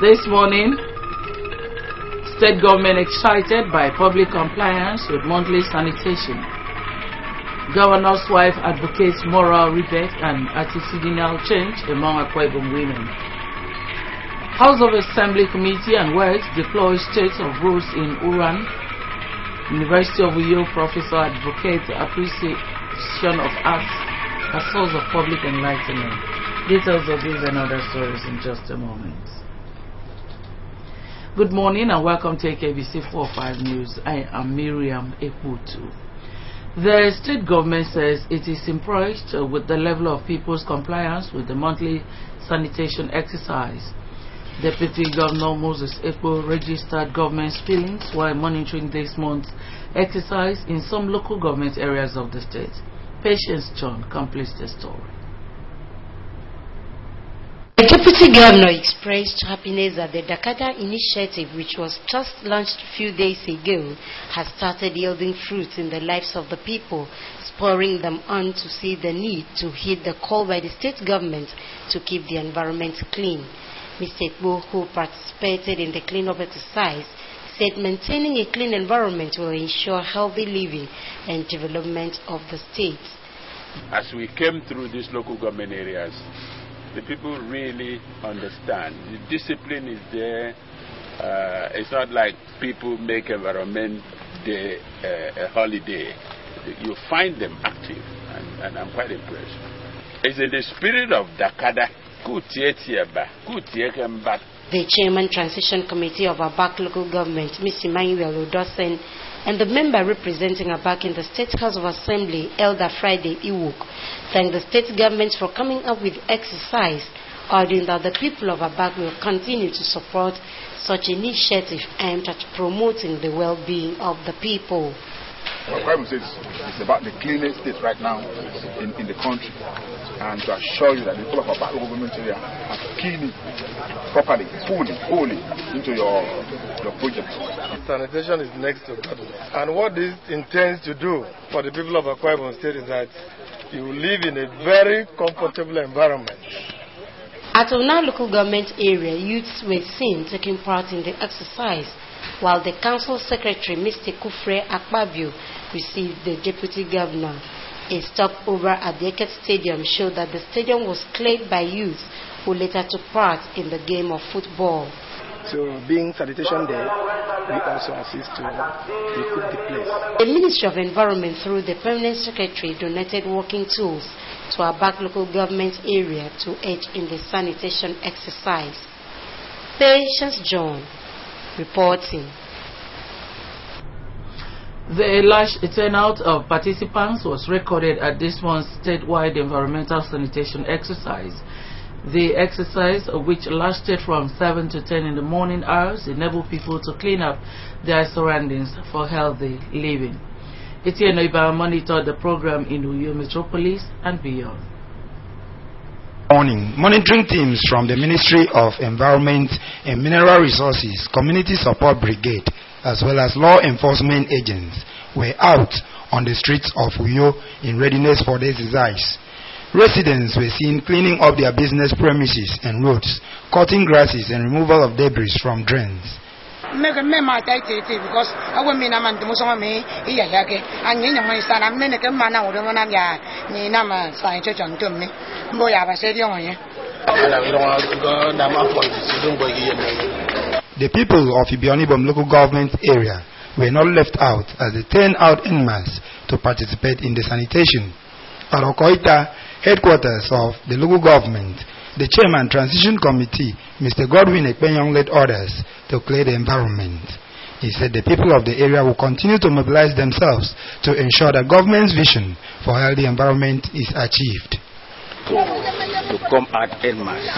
This morning, state government excited by public compliance with monthly sanitation. Governor's wife advocates moral rebate and attitudinal change among Akwa Ibom women. House of Assembly Committee and Works deploys states of rules in Uran. University of Uyo professor advocates appreciation of arts as source of public enlightenment. Details of these and other stories in just a moment. Good morning and welcome to AKBC 45 News. I am Miriam Ekutu. The state government says it is impressed with the level of people's compliance with the monthly sanitation exercise. Deputy Governor Moses Ekpo registered government's feelings while monitoring this month's exercise in some local government areas of the state. Patience John completes the story. The Deputy Governor expressed happiness that the Dakada initiative, which was just launched a few days ago, has started yielding fruits in the lives of the people, spurring them on to see the need to heed the call by the state government to keep the environment clean. Mr. Ekpo, who participated in the clean-up exercise, said maintaining a clean environment will ensure healthy living and development of the state. As we came through these local government areas, the people really understand. The discipline is there. It's not like people make Environment Day a holiday. You find them active, and I'm quite impressed. It's in the spirit of Dakada. The Chairman Transition Committee of Abak Local Government, Ms. Emmanuel Odosen, and the member representing Abak in the State House of Assembly, Elder Friday Iwuk, thanked the state government for coming up with exercise, urging that the people of Abak will continue to support such initiative aimed at promoting the well-being of the people. Akwa Ibom State is about the cleanest state right now in the country, and to assure you that the people of Abak local government area are cleaning properly, fully, wholly into your project. Sanitation is next to godliness, and what this intends to do for the people of Akwa Ibom State is that you live in a very comfortable environment. At Ona local government area, youths were seen taking part in the exercise, while the council secretary, Mr. Kufre Akpabio, received the deputy governor. A stopover at the Eket Stadium showed that the stadium was cleared by youths who later took part in the game of football. So, being sanitation day, we also assist to equip the place. The Ministry of Environment, through the permanent secretary, donated working tools to our Abak local government area to aid in the sanitation exercise. Patience John reporting. The large turnout of participants was recorded at this month's statewide environmental sanitation exercise. The exercise, which lasted from 7 to 10 in the morning hours, enabled people to clean up their surroundings for healthy living. Etienne Oiba monitored the program in Uyo Metropolis and beyond. Monitoring teams from the Ministry of Environment and Mineral Resources, Community Support Brigade, as well as law enforcement agents were out on the streets of Uyo in readiness for the exercise. Residents were seen cleaning up their business premises and roads, cutting grasses and removal of debris from drains. Because I will mean I'm the Muslim, and you son, I'm in a man out of Nama, Science on to me. Boy, I said, The people of Ibionibom local government area were not left out as they turned out en masse to participate in the sanitation. At Okoita, headquarters of the local government, the Chairman Transition Committee, Mr. Godwin Ekpenyong, led orders to clear the environment. He said the people of the area will continue to mobilize themselves to ensure that government's vision for a healthy environment is achieved. To come out en masse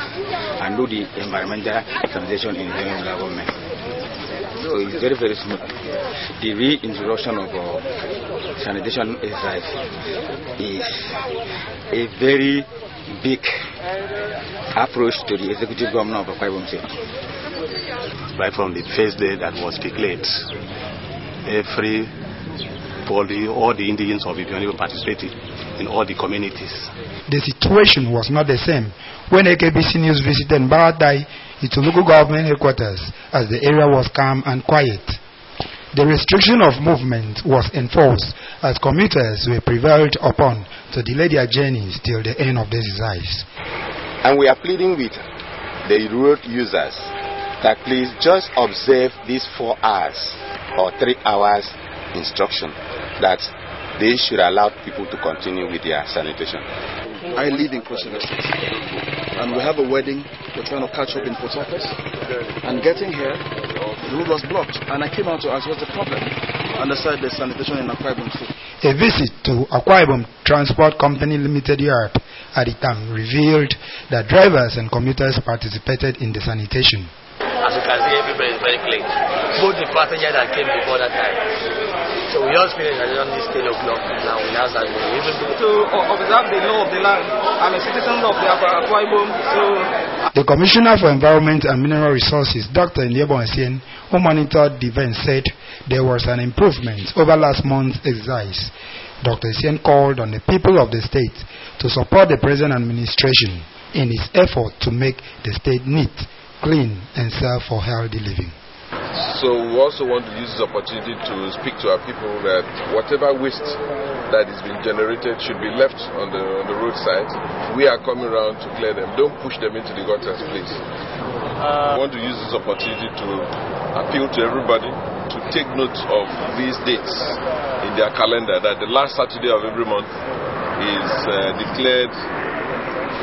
and do the environmental sanitation in the government. So it's very, very smooth. The reintroduction of sanitation exercise is a very big approach to the executive governor of Akwa Ibom State. Right from the first day that was declared, all the indigenes of Ibionibom participated in all the communities. The situation was not the same when AKBC News visited Mbaratai into local government headquarters as the area was calm and quiet. The restriction of movement was enforced as commuters were prevailed upon to delay their journeys till the end of the exercise. And we are pleading with the road users that please just observe these 4 hours or 3 hours instruction, that they should allow people to continue with their sanitation. I live in Cross River State, and we have a wedding. We're trying to catch up in Port Harcourt, and getting here, the road was blocked, and I came out to ask what's the problem, and they said there's sanitation in Akwa Ibom State. A visit to Akwa Ibom Transport Company Limited Yard at the time revealed that drivers and commuters participated in the sanitation. As you can see, everybody is very clean. Both the passengers that came before that time. So we all finished at around this 10 o'clock. Now we now start to observe the law of the land. I'm a citizen of the Akwa Ibom. The Commissioner for Environment and Mineral Resources, Dr. Ndiebo Essien, who monitored the event, said there was an improvement over last month's exercise. Dr. Essien called on the people of the state to support the present administration in its effort to make the state neat, clean, and safe for healthy living. So we also want to use this opportunity to speak to our people that whatever waste that is being generated should be left on the roadside. We are coming around to clear them. Don't push them into the gutters, please. We want to use this opportunity to appeal to everybody to take note of these dates in their calendar, that the last Saturday of every month is declared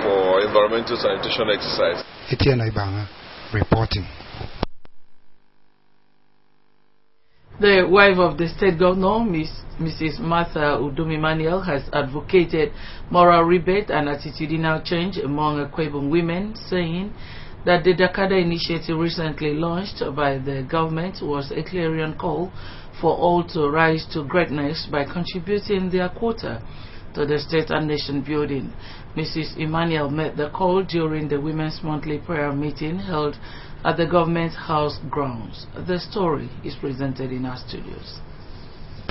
for environmental sanitation exercise. Etienne Ibanga reporting. The wife of the state governor, Mrs. Martha Udom Emmanuel, has advocated moral rebate and attitudinal change among Akwa Ibom women, saying that the Dakada initiative recently launched by the government was a clarion call for all to rise to greatness by contributing their quota to the state and nation building. Mrs. Emmanuel made the call during the Women's Monthly Prayer Meeting held at the Government House grounds. The story is presented in our studios.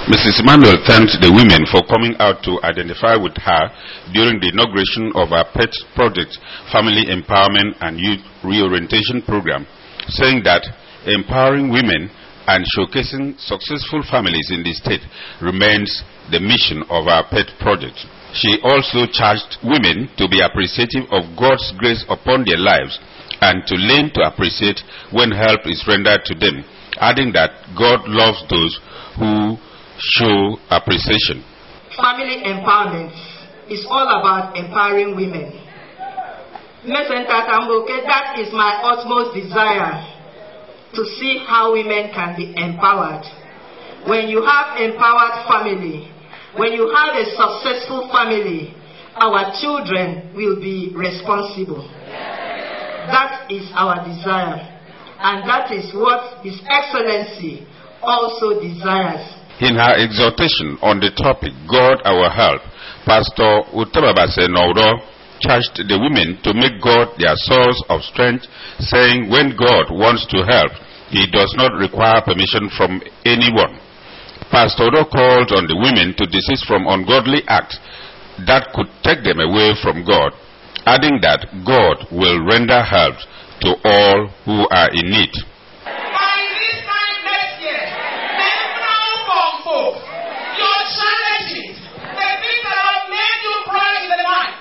Mrs. Emmanuel thanked the women for coming out to identify with her during the inauguration of our PET project, Family Empowerment and Youth Reorientation Program, saying that empowering women and showcasing successful families in the state remains the mission of our PET project. She also charged women to be appreciative of God's grace upon their lives and to learn to appreciate when help is rendered to them, adding that God loves those who show appreciation. Family empowerment is all about empowering women. That is my utmost desire, to see how women can be empowered. When you have empowered family, when you have a successful family, our children will be responsible. That is our desire, and that is what His Excellency also desires. In her exhortation on the topic, God Our Help, Pastor Utababase Nauro charged the women to make God their source of strength, saying when God wants to help, He does not require permission from anyone. Pastor Udo called on the women to desist from ungodly acts that could take them away from God, adding that God will render help to all who are in need. By this time next year, your challenges, the things that have made you cry in the night,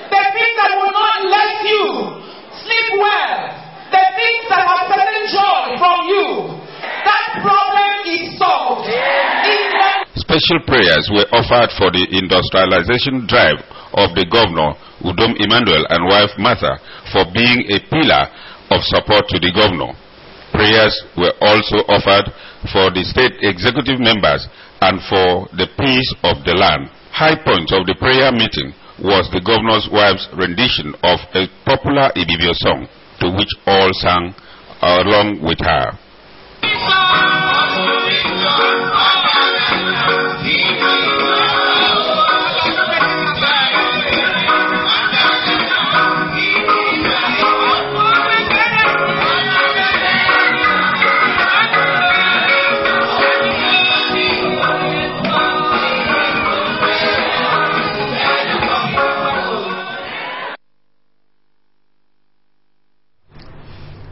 the things that will not let you sleep well, the things that have taken joy from you, that problem is solved. Special prayers were offered for the industrialization drive of the governor, Udom Emmanuel, and wife Martha, for being a pillar of support to the governor. Prayers were also offered for the state executive members and for the peace of the land. High point of the prayer meeting was the governor's wife's rendition of a popular Ibibio song, to which all sang along with her.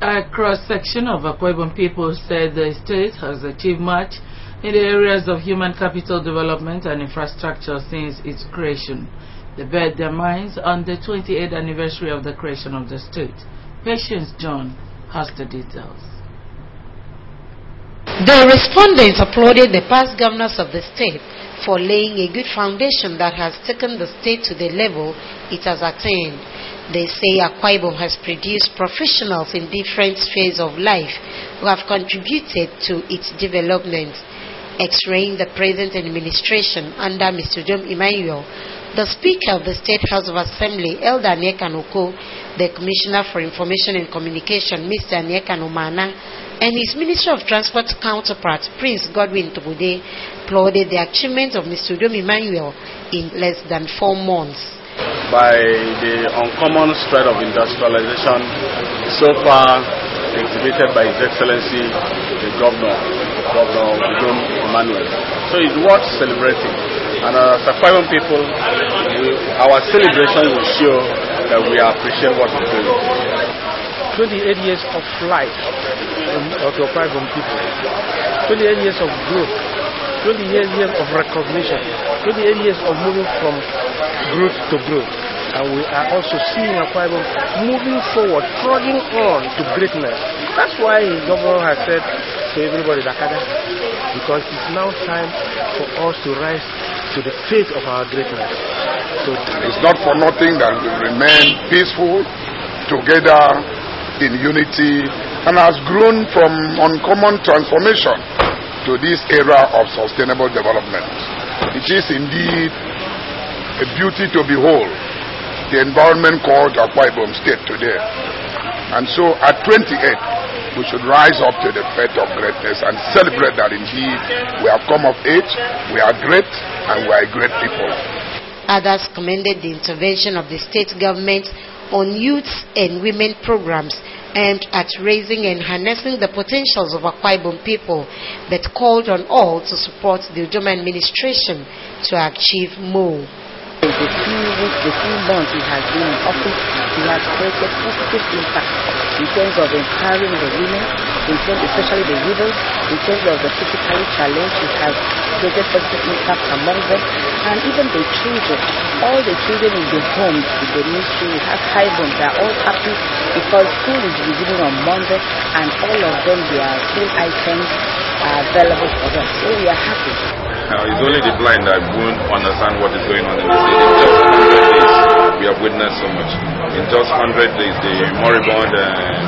A cross-section of Akwa Ibom people said the state has achieved much in the areas of human capital development and infrastructure since its creation. They bet their minds on the 28th anniversary of the creation of the state. Patience John has the details. The respondents applauded the past governors of the state for laying a good foundation that has taken the state to the level it has attained. They say Akwa Ibom has produced professionals in different spheres of life who have contributed to its development. X-raying the present administration under Mr. Udom Emmanuel, the Speaker of the State House of Assembly, Elder Anieka Noko, the Commissioner for Information and Communication, Mr. Anieka Nomana, and his Minister of Transport counterpart, Prince Godwin Tobude, applauded the achievement of Mr. Udom Emmanuel in less than 4 months. By the uncommon spread of industrialization so far exhibited by His Excellency the Governor Udom Emmanuel. So it's worth celebrating. And as Akwa Ibom people, our celebration will show that we appreciate what we're doing. 28 years of life of the Akwa Ibom people, 28 years of growth, 28 years of recognition, 28 years of moving from growth to growth. And we are also seeing Akwa Ibom moving forward, trudging on to greatness. That's why the governor has said to everybody, Dakada, because it's now time for us to rise to the faith of our greatness. So it's not for nothing that we remain peaceful, together in unity, and has grown from uncommon transformation to this era of sustainable development. It is indeed a beauty to behold the environment called Akwa Ibom State today. And so at 28, we should rise up to the faith of greatness and celebrate that indeed we have come of age, we are great, and we are a great people. Others commended the intervention of the state government on youth and women programs aimed at raising and harnessing the potentials of Akwa Ibom people, but called on all to support the Udom administration to achieve more. The few weeks, the few months he has been in office, he has created positive impact in terms of empowering the women, in terms, especially the widows, in terms of the physically challenged. He has created positive impact among them, and even the children. All the children in the homes, in the ministry, we have Akwa Ibom. They are all happy because school is resuming on Monday, and all of them, their school items are available for them. So we are happy. It's only the blind that won't understand what is going on in the city. In just 100 days, we have witnessed so much. In just 100 days, the moribund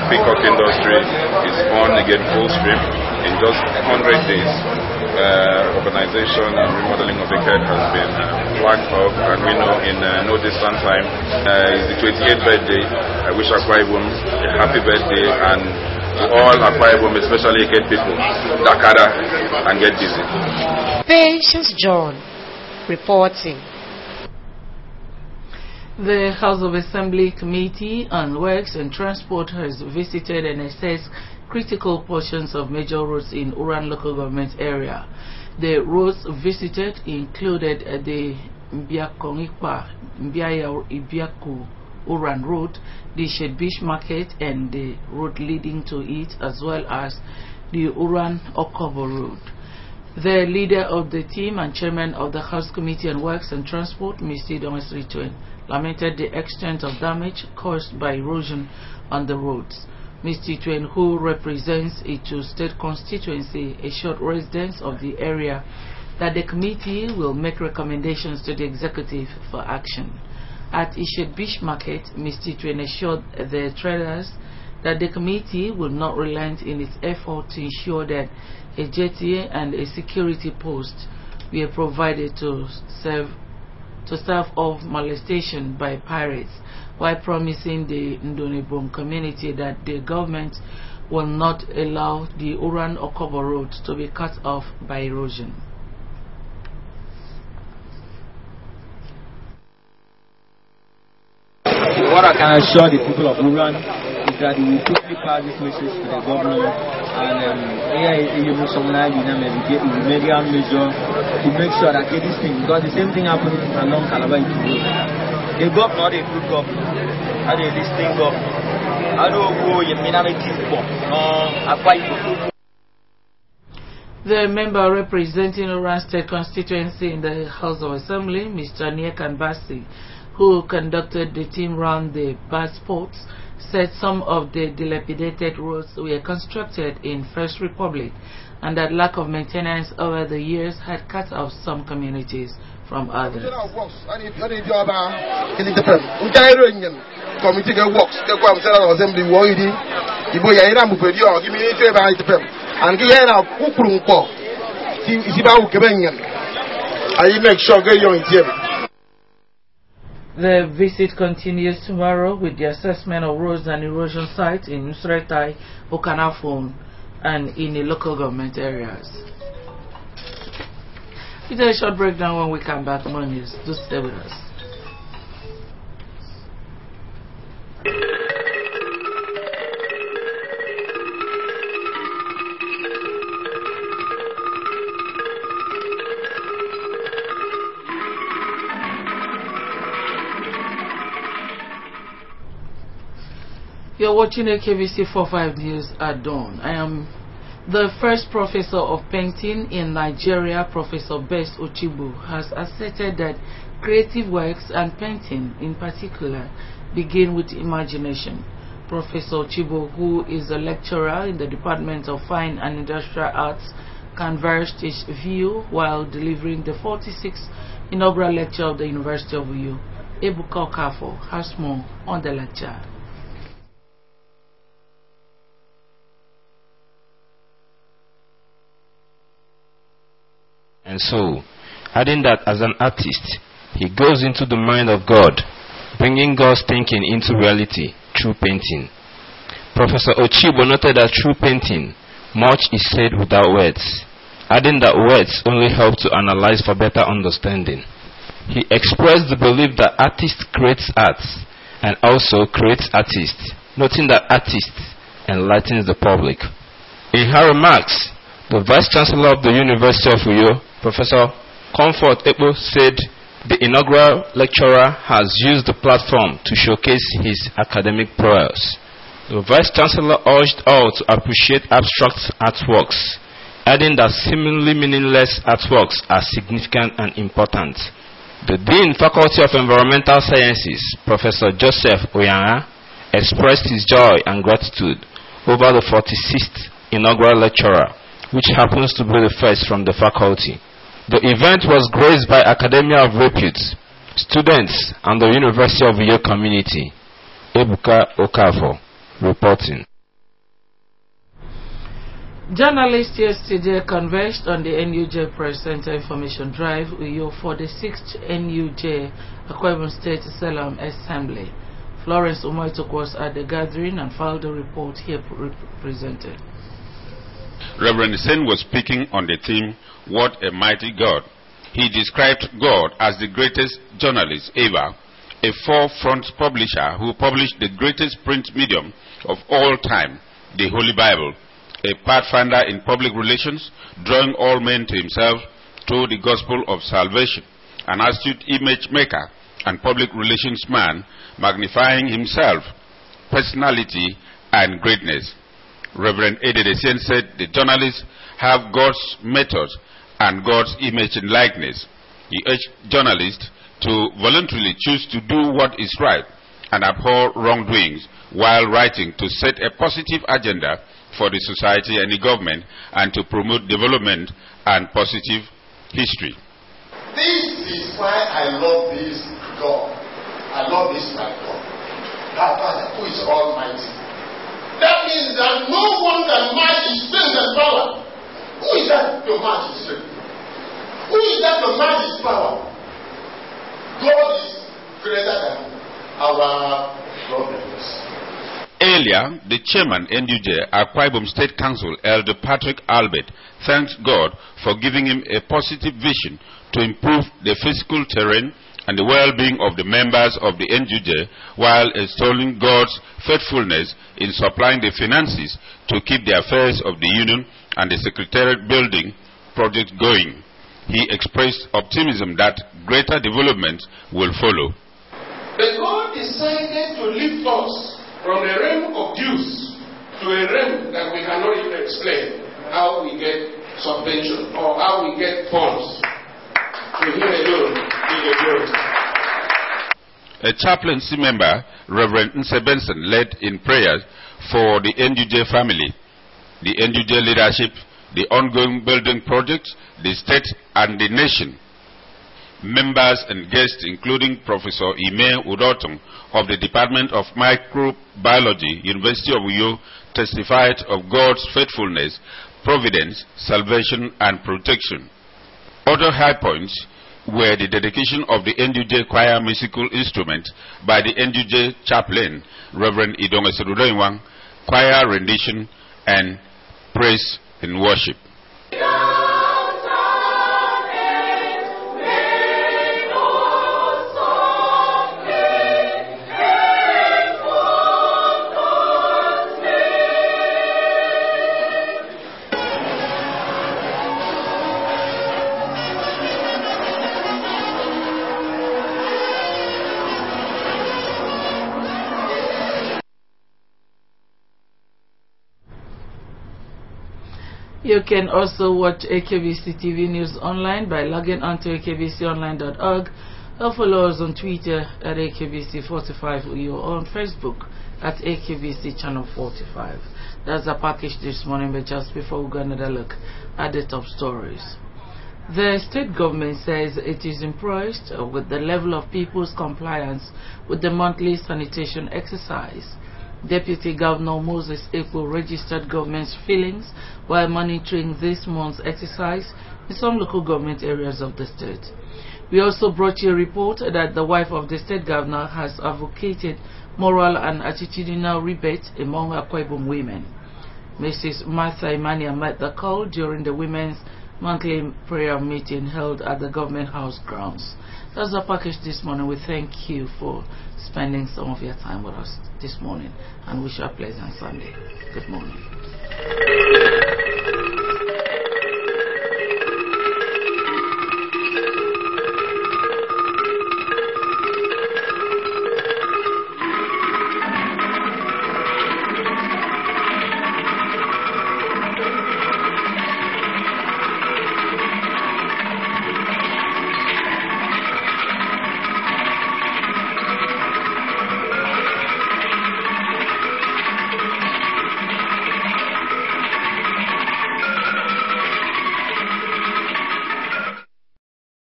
peacock industry is on again full stream. In just 100 days, urbanization and remodeling of the Ked has been flagged off, and we know in no distant time is the 28th birthday. I wish Akwa Ibom a happy birthday, and to all Akwa Ibom, especially Ked people, Dakada and get busy. Patience John reporting. The House of Assembly Committee on Works and Transport has visited and assessed critical portions of major roads in Uran local government area. The roads visited included the Ibiaku Uran Road, the Shedbish Market and the road leading to it, as well as the Uran Okobo Road. The leader of the team and chairman of the House Committee on Works and Transport, Mr. Thomas Richwin, lamented the extent of damage caused by erosion on the roads. Mr. Twain, who represents a two-state constituency, assured residents of the area that the committee will make recommendations to the executive for action. At Ishedbish Market, Mr. Twain assured the traders that the committee will not relent in its effort to ensure that a jetty and a security post were provided to serve off molestation by pirates, while promising the Ndonibom community that the government will not allow the Uran Okobo Road to be cut off by erosion. What I can assure the people of Uran is that we will quickly pass this message to the governor, and remedial measure to make sure that this thing, because the same thing happened along Calabar. The governor, the good governor, and the listening governor, The member representing Oran State constituency in the House of Assembly, Mr. Niekan Basi, who conducted the team round the bad sports, said some of the dilapidated roads were constructed in First Republic and that lack of maintenance over the years had cut off some communities from others. The visit continues tomorrow with the assessment of roads and erosion sites in Nusretai, Okanafon, and in the local government areas. We'll take a short breakdown. When we come back, more news. Do stay with us. You're watching AKBC 45 News at dawn. I am the first professor of painting in Nigeria, Professor Best Ochibo, has asserted that creative works and painting in particular begin with imagination. Professor Ochibo, who is a lecturer in the Department of Fine and Industrial Arts, conversed his view while delivering the 46th inaugural lecture of the University of Uyo. Ebuka Okafo has more on the lecture. And so, adding that as an artist, he goes into the mind of God, bringing God's thinking into reality through painting. Professor Ochibo noted that through painting, much is said without words, adding that words only help to analyze for better understanding. He expressed the belief that artist creates arts and also creates artists, noting that artists enlightens the public. In her remarks, the Vice-Chancellor of the University of Uyo, Professor Comfort Ekpo, said the inaugural lecturer has used the platform to showcase his academic prowess. The Vice-Chancellor urged all to appreciate abstract artworks, adding that seemingly meaningless artworks are significant and important. The Dean, Faculty of Environmental Sciences, Professor Joseph Oyanga, expressed his joy and gratitude over the 46th inaugural lecturer, which happens to be the first from the faculty. The event was graced by Academia of Repute, students, and the University of Uyo community. Ebuka Okafo reporting. Journalists yesterday converged on the NUJ Press Center Information Drive Uyo for the 6th NUJ Akwa Ibom State Salam Assembly. Florence Umoitok was at the gathering and filed a report here presented. Reverend Sen was speaking on the theme, What a Mighty God. He described God as the greatest journalist ever, a forefront publisher who published the greatest print medium of all time, the Holy Bible, a pathfinder in public relations, drawing all men to himself through the gospel of salvation, an astute image maker and public relations man, magnifying himself, personality, and greatness. Reverend Ededesien said the journalists have God's method and God's image and likeness. He urged journalists to voluntarily choose to do what is right and abhor wrongdoings while writing, to set a positive agenda for the society and the government and to promote development and positive history. This is why I love this God. I love this my God. That Father who is almighty. That means that no one can match his strength and power. Who is that to match his strength? Who is that to match his power? God is greater than our problems. Earlier, the chairman NUJ Akwa Ibom State Council, Elder Patrick Albert, thanked God for giving him a positive vision to improve the physical terrain and the well-being of the members of the NUJ, while extolling God's faithfulness in supplying the finances to keep the affairs of the union and the secretariat building project going. He expressed optimism that greater development will follow. But God decided to lift us from the realm of dues to a realm that we cannot even explain how we get subvention or how we get funds. To him alone be the glory. A chaplaincy member, Reverend Nse Benson, led in prayers for the NUJ family, the NUJ leadership, the ongoing building project, the state and the nation. Members and guests, including Professor Ime Udotum of the Department of Microbiology, University of Uyo, testified of God's faithfulness, providence, salvation, and protection. Other high points were the dedication of the NUJ choir musical instrument by the NUJ chaplain, Reverend Idong Eserudoinwang, choir rendition, and praise and worship. You can also watch AKBC TV News online by logging on to akbconline.org or follow us on Twitter at AKBC45 or on Facebook at AKBC Channel 45. That's the package this morning, but just before we go another look at the top stories. The state government says it is impressed with the level of people's compliance with the monthly sanitation exercise. Deputy Governor Moses April registered government's feelings while monitoring this month's exercise in some local government areas of the state. We also brought you a report that the wife of the state governor has advocated moral and attitudinal rebate among Akwa Ibom women. Mrs. Martha Imania met the call during the women's monthly prayer meeting held at the government house grounds. That's the package this morning. We thank you for spending some of your time with us this morning and wish you a pleasant Sunday. Good morning.